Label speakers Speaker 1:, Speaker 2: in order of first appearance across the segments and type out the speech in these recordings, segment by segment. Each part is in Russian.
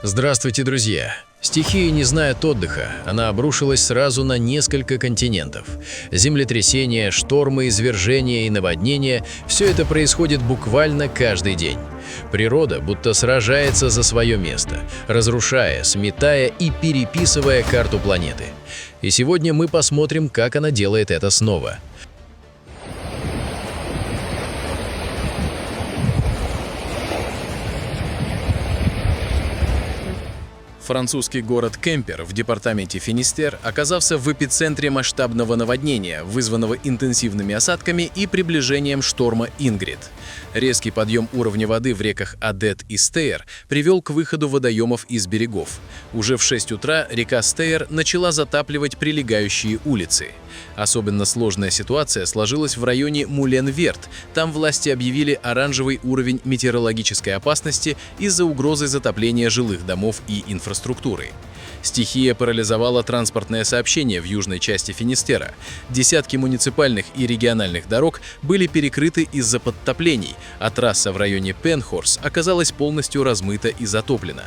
Speaker 1: Здравствуйте, друзья! Стихия не знает отдыха, она обрушилась сразу на несколько континентов. Землетрясения, штормы, извержения и наводнения – все это происходит буквально каждый день. Природа будто сражается за свое место, разрушая, сметая и переписывая карту планеты. И сегодня мы посмотрим, как она делает это снова.
Speaker 2: Французский город Кемпер в департаменте Финистер оказался в эпицентре масштабного наводнения, вызванного интенсивными осадками и приближением шторма Ингрид. Резкий подъем уровня воды в реках Адет и Стейр привел к выходу водоемов из берегов. Уже в 6 утра река Стейр начала затапливать прилегающие улицы. Особенно сложная ситуация сложилась в районе Мулен-Верт. Там власти объявили оранжевый уровень метеорологической опасности из-за угрозы затопления жилых домов и инфраструктуры. Стихия парализовала транспортное сообщение в южной части Финистера. Десятки муниципальных и региональных дорог были перекрыты из-за подтоплений, а трасса в районе Пенхорс оказалась полностью размыта и затоплена.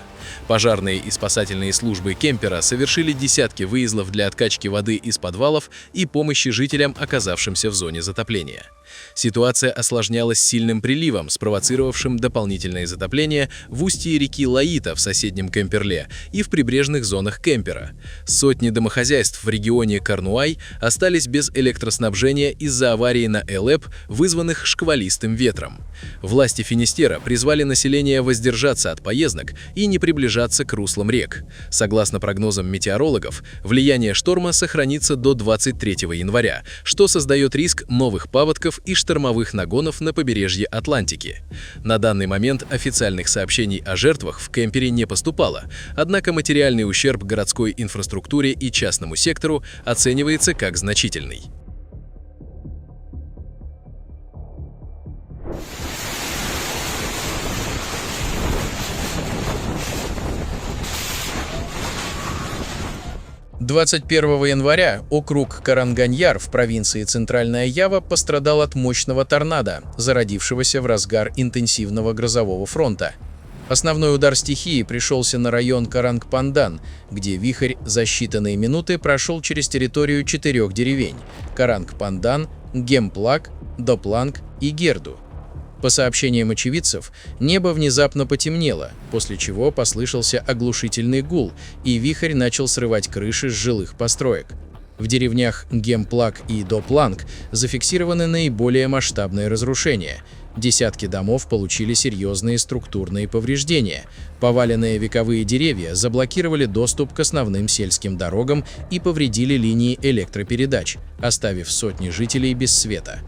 Speaker 2: Пожарные и спасательные службы Кемпера совершили десятки выездов для откачки воды из подвалов и помощи жителям, оказавшимся в зоне затопления. Ситуация осложнялась сильным приливом, спровоцировавшим дополнительное затопление в устье реки Лаита в соседнем Кемперле и в прибрежных зонах Кемпера. Сотни домохозяйств в регионе Корнуай остались без электроснабжения из-за аварии на Элеб, вызванных шквалистым ветром. Власти Финистера призвали население воздержаться от поездок и не приближаться к руслам рек. Согласно прогнозам метеорологов, влияние шторма сохранится до 23 января, что создает риск новых паводков и штормовых нагонов на побережье Атлантики. На данный момент официальных сообщений о жертвах в Кемпере не поступало, однако материальный ущерб городской инфраструктуре и частному сектору оценивается как значительный.
Speaker 1: «21 января округ Каранганьяр в провинции Центральная Ява пострадал от мощного торнадо, зародившегося в разгар интенсивного грозового фронта. Основной удар стихии пришелся на район Карангпандан, где вихрь за считанные минуты прошел через территорию 4 деревень – Карангпандан, Гемплак, Допланг и Герду. По сообщениям очевидцев, небо внезапно потемнело, после чего послышался оглушительный гул, и вихрь начал срывать крыши с жилых построек. В деревнях Гемплак и Допланг зафиксированы наиболее масштабные разрушения. Десятки домов получили серьезные структурные повреждения. Поваленные вековые деревья заблокировали доступ к основным сельским дорогам и повредили линии электропередач, оставив сотни жителей без света.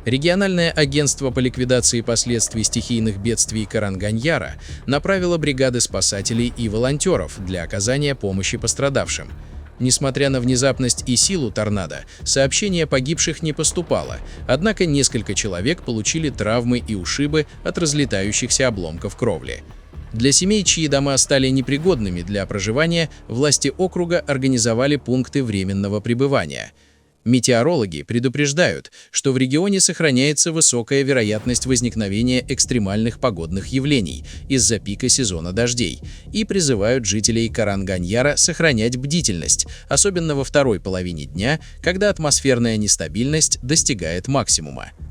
Speaker 1: Региональное агентство по ликвидации последствий стихийных бедствий Каранганьяра направило бригады спасателей и волонтеров для оказания помощи пострадавшим. Несмотря на внезапность и силу торнадо, сообщение о погибших не поступало, однако несколько человек получили травмы и ушибы от разлетающихся обломков кровли. Для семей, чьи дома стали непригодными для проживания, власти округа организовали пункты временного пребывания. Метеорологи предупреждают, что в регионе сохраняется высокая вероятность возникновения экстремальных погодных явлений из-за пика сезона дождей, и призывают жителей Каранганьяра сохранять бдительность, особенно во второй половине дня, когда атмосферная нестабильность достигает максимума.
Speaker 2: –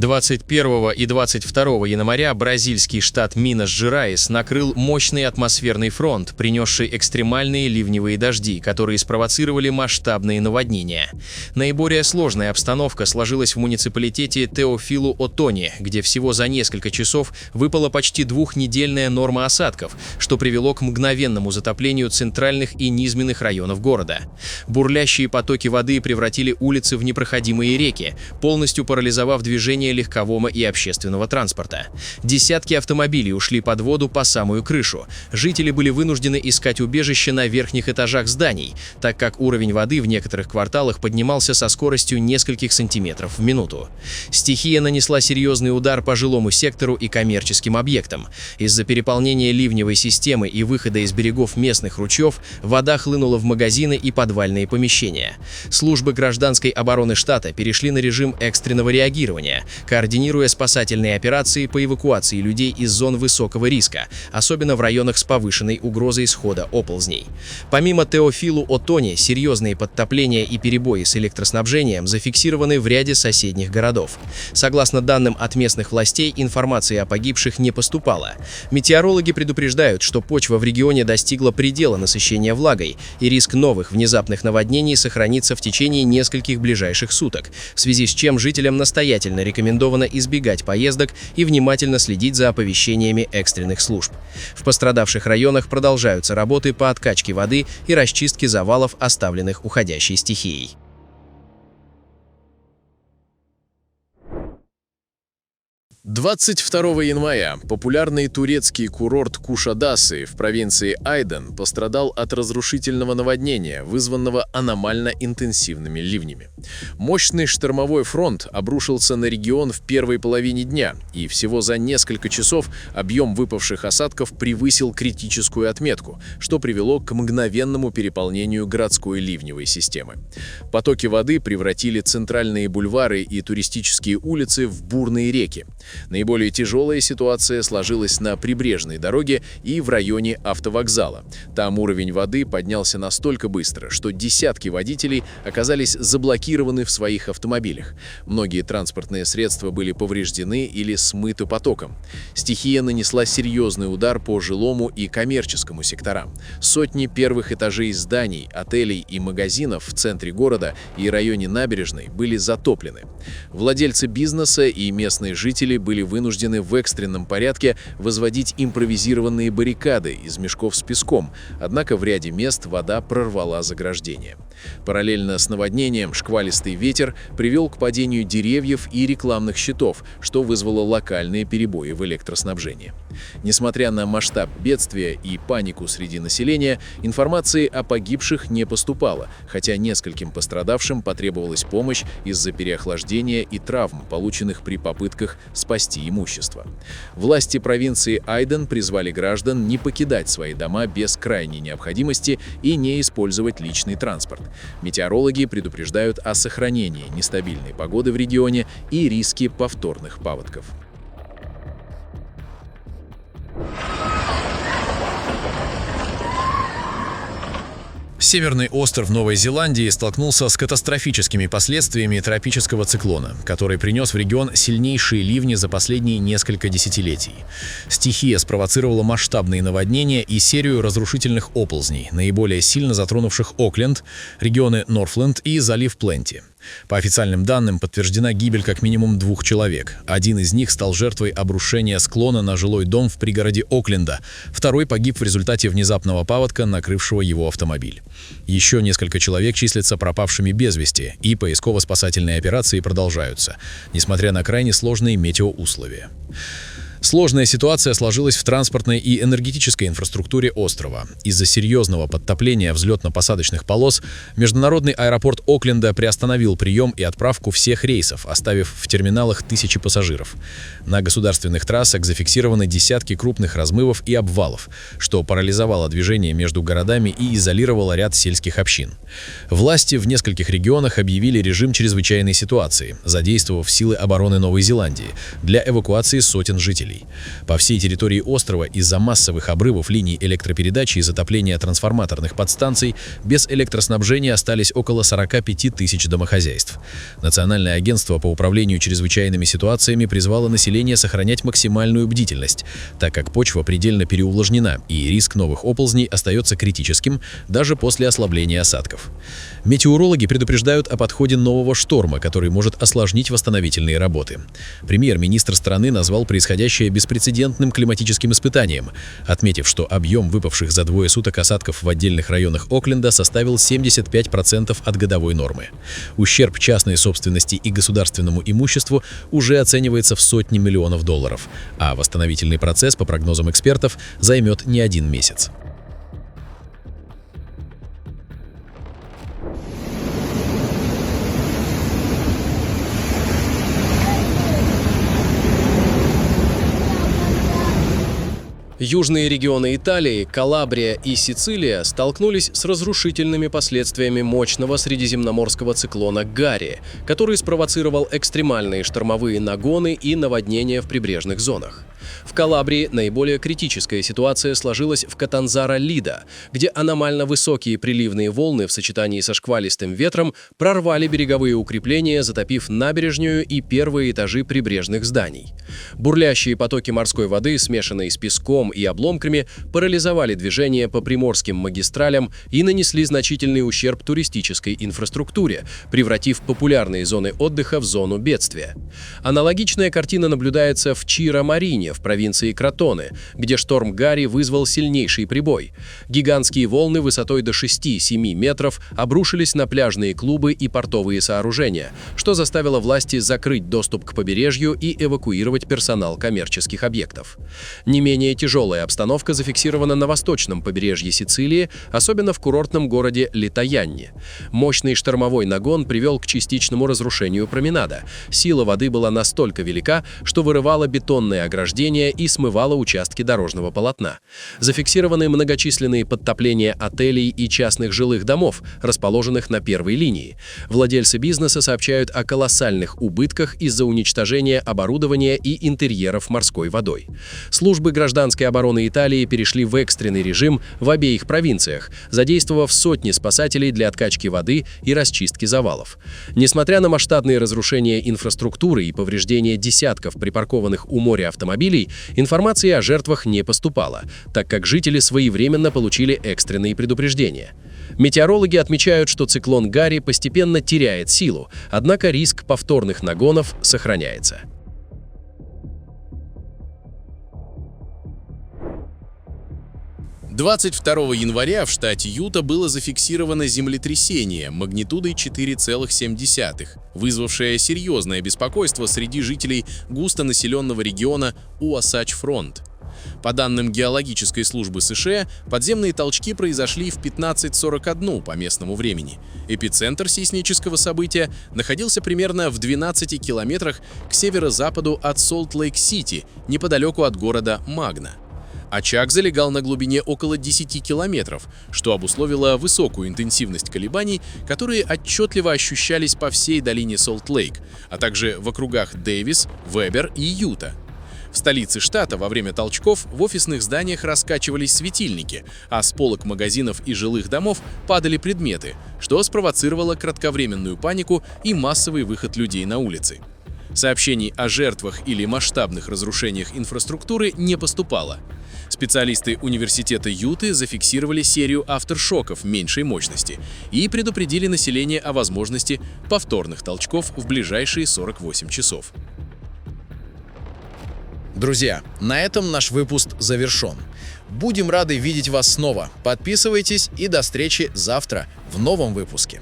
Speaker 2: 21 и 22 января бразильский штат Минас-Жерайс накрыл мощный атмосферный фронт, принесший экстремальные ливневые дожди, которые спровоцировали масштабные наводнения. Наиболее сложная обстановка сложилась в муниципалитете Теофилу-Отони, где всего за несколько часов выпала почти двухнедельная норма осадков, что привело к мгновенному затоплению центральных и низменных районов города. Бурлящие потоки воды превратили улицы в непроходимые реки, полностью парализовав движение
Speaker 3: движения легкового и общественного транспорта. Десятки автомобилей ушли под воду по самую крышу. Жители были вынуждены искать убежище на верхних этажах зданий, так как уровень воды в некоторых кварталах поднимался со скоростью нескольких сантиметров в минуту. Стихия нанесла серьезный удар по жилому сектору и коммерческим объектам. Из-за переполнения ливневой системы и выхода из берегов местных ручьев вода хлынула в магазины и подвальные помещения. Службы гражданской обороны штата перешли на режим экстренного реагирования, координируя спасательные операции по эвакуации людей из зон высокого риска, особенно в районах с повышенной угрозой схода оползней. Помимо Теофилу Отони, серьезные подтопления и перебои с электроснабжением зафиксированы в ряде соседних городов. Согласно данным от местных властей, информации о погибших не поступало. Метеорологи предупреждают, что почва в регионе достигла предела насыщения влагой, и риск новых внезапных наводнений сохранится в течение нескольких ближайших суток, в связи с чем жителям настоятельно рекомендовано избегать поездок и внимательно следить за оповещениями экстренных служб. В пострадавших районах продолжаются работы по откачке воды и расчистке завалов, оставленных уходящей стихией.
Speaker 2: 22 января популярный турецкий курорт Кушадасы в провинции Айден пострадал от разрушительного наводнения, вызванного аномально интенсивными ливнями. Мощный штормовой фронт обрушился на регион в первой половине дня, и всего за несколько часов объем выпавших осадков превысил критическую отметку, что привело к мгновенному переполнению городской ливневой системы. Потоки воды превратили центральные бульвары и туристические улицы в бурные реки. Наиболее тяжелая ситуация сложилась на прибрежной дороге и в районе автовокзала. Там уровень воды поднялся настолько быстро, что десятки водителей оказались заблокированы в своих автомобилях. Многие транспортные средства были повреждены или смыты потоком. Стихия нанесла серьезный удар по жилому и коммерческому секторам. Сотни первых этажей зданий, отелей и магазинов в центре города и районе набережной были затоплены. Владельцы бизнеса и местные жители были вынуждены в экстренном порядке возводить импровизированные баррикады из мешков с песком, однако в ряде мест вода прорвала заграждения. Параллельно с наводнением шквалистый ветер привел к падению деревьев и рекламных щитов, что вызвало локальные перебои в электроснабжении. Несмотря на масштаб бедствия и панику среди населения, информации о погибших не поступало, хотя нескольким пострадавшим потребовалась помощь из-за переохлаждения и травм, полученных при попытках спасти имущество. Власти провинции Айден призвали граждан не покидать свои дома без крайней необходимости и не использовать личный транспорт. Метеорологи предупреждают о сохранении нестабильной погоды в регионе и риске повторных паводков.
Speaker 4: Северный остров Новой Зеландии столкнулся с катастрофическими последствиями тропического циклона, который принес в регион сильнейшие ливни за последние несколько десятилетий. Стихия спровоцировала масштабные наводнения и серию разрушительных оползней, наиболее сильно затронувших Окленд, регионы Нортленд и залив Пленти. По официальным данным, подтверждена гибель как минимум 2 человек. Один из них стал жертвой обрушения склона на жилой дом в пригороде Окленда, второй погиб в результате внезапного паводка, накрывшего его автомобиль. Еще несколько человек числятся пропавшими без вести, и поисково-спасательные операции продолжаются, несмотря на крайне сложные метеоусловия. Сложная ситуация сложилась в транспортной и энергетической инфраструктуре острова. Из-за серьезного подтопления взлетно-посадочных полос международный аэропорт Окленда приостановил прием и отправку всех рейсов, оставив в терминалах тысячи пассажиров. На государственных трассах зафиксированы десятки крупных размывов и обвалов, что парализовало движение между городами и изолировало ряд сельских общин. Власти в нескольких регионах объявили режим чрезвычайной ситуации, задействовав силы обороны Новой Зеландии для эвакуации сотен жителей. По всей территории острова из-за массовых обрывов линий электропередачи и затопления трансформаторных подстанций без электроснабжения остались около 45 тысяч домохозяйств. Национальное агентство по управлению чрезвычайными ситуациями призвало население сохранять максимальную бдительность, так как почва предельно переувлажнена и риск новых оползней остается критическим даже после ослабления осадков. Метеорологи предупреждают о подходе нового шторма, который может осложнить восстановительные работы. Премьер-министр страны назвал происходящее противоречащее беспрецедентным климатическим испытаниям, отметив, что объем выпавших за двое суток осадков в отдельных районах Окленда составил 75% от годовой нормы. Ущерб частной собственности и государственному имуществу уже оценивается в сотни миллионов долларов, а восстановительный процесс, по прогнозам экспертов, займет не один месяц.
Speaker 3: Южные регионы Италии, Калабрия и Сицилия столкнулись с разрушительными последствиями мощного средиземноморского циклона Гарри, который спровоцировал экстремальные штормовые нагоны и наводнения в прибрежных зонах. В Калабрии наиболее критическая ситуация сложилась в Катанзаро-Лидо, где аномально высокие приливные волны в сочетании со шквалистым ветром прорвали береговые укрепления, затопив набережную и первые этажи прибрежных зданий. Бурлящие потоки морской воды, смешанные с песком и обломками, парализовали движение по приморским магистралям и нанесли значительный ущерб туристической инфраструктуре, превратив популярные зоны отдыха в зону бедствия. Аналогичная картина наблюдается в Чиро-Марине, в провинции Кротоне, где шторм Гарри вызвал сильнейший прибой. Гигантские волны высотой до 6-7 метров обрушились на пляжные клубы и портовые сооружения, что заставило власти закрыть доступ к побережью и эвакуировать персонал коммерческих объектов. Не менее тяжелая обстановка зафиксирована на восточном побережье Сицилии, особенно в курортном городе Литаянни. Мощный штормовой нагон привел к частичному разрушению променада. Сила воды была настолько велика, что вырывала бетонные ограждения и смывала участки дорожного полотна. Зафиксированы многочисленные подтопления отелей и частных жилых домов, расположенных на первой линии. Владельцы бизнеса сообщают о колоссальных убытках из-за уничтожения оборудования и интерьеров морской водой. Службы гражданской обороны Италии перешли в экстренный режим в обеих провинциях, задействовав сотни спасателей для откачки воды и расчистки завалов. Несмотря на масштабные разрушения инфраструктуры и повреждения десятков припаркованных у моря автомобилей, информации о жертвах не поступало, так как жители своевременно получили экстренные предупреждения. Метеорологи отмечают, что циклон Гарри постепенно теряет силу, однако риск повторных нагонов сохраняется.
Speaker 2: 22 января в штате Юта было зафиксировано землетрясение магнитудой 4,7, вызвавшее серьезное беспокойство среди жителей густонаселенного региона Уасач-Фронт. По данным Геологической службы США, подземные толчки произошли в 15:41 по местному времени. Эпицентр сейсмического события находился примерно в 12 километрах к северо-западу от Солт-Лейк-Сити, неподалеку от города Магна. Очаг залегал на глубине около 10 километров, что обусловило высокую интенсивность колебаний, которые отчетливо ощущались по всей долине Солт-Лейк, а также в округах Дэвис, Вебер и Юта. В столице штата во время толчков в офисных зданиях раскачивались светильники, а с полок магазинов и жилых домов падали предметы, что спровоцировало кратковременную панику и массовый выход людей на улицы. Сообщений о жертвах или масштабных разрушениях инфраструктуры не поступало. Специалисты университета Юты зафиксировали серию авторшоков меньшей мощности и предупредили население о возможности повторных толчков в ближайшие 48 часов.
Speaker 1: Друзья, на этом наш выпуск завершен. Будем рады видеть вас снова. Подписывайтесь и до встречи завтра в новом выпуске.